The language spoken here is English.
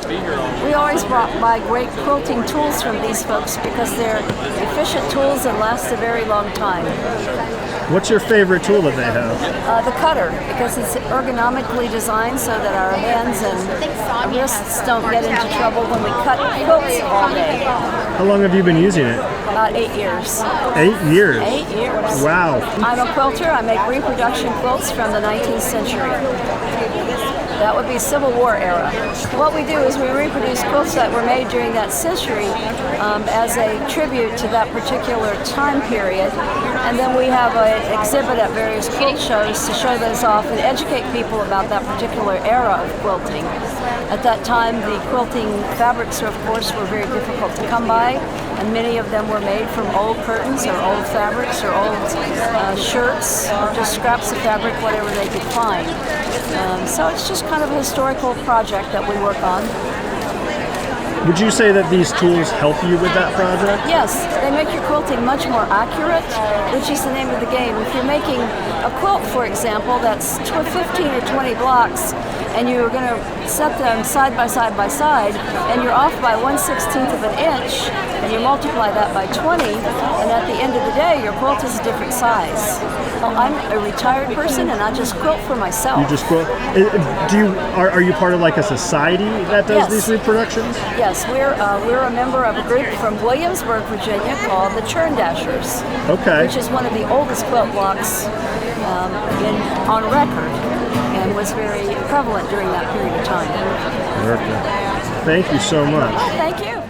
We always buy great quilting tools from these folks because they're efficient tools and last a very long time. What's your favorite tool that they have? The cutter, because it's ergonomically designed so that our hands and wrists don't get into trouble when we cut quilts all day. How long have you been using it? About 8 years. 8 years? 8 years. Wow. I'm a quilter. I make reproduction quilts from the 19th century. That would be Civil War era. What we do is we reproduce quilts that were made during that century as a tribute to that particular time period. And then we have an exhibit at various quilt shows to show those off and educate people about that particular era of quilting. At that time, the quilting fabrics, of course, were very difficult to come by, and many of them were made from old curtains or old fabrics or old shirts, or just scraps of fabric, whatever they could find. So it's just kind of a historical project that we work on. Would you say that these tools help you with that project? Yes, they make your quilting much more accurate, which is the name of the game. If you're making a quilt, for example, that's 15 or 20 blocks, and you're going to set them side by side by side, and you're off by 1/16 of an inch, and you multiply that by 20, and at the end of the day, your quilt is a different size. Well, I'm a retired person, and I just quilt for myself. You just quilt. Are you part of like a society that does these reproductions? Yes, we're a member of a group from Williamsburg, Virginia, called the Churn Dashers. Okay. Which is one of the oldest quilt blocks on record, and was very prevalent during that period of time. Perfect. Thank you so much. Thank you.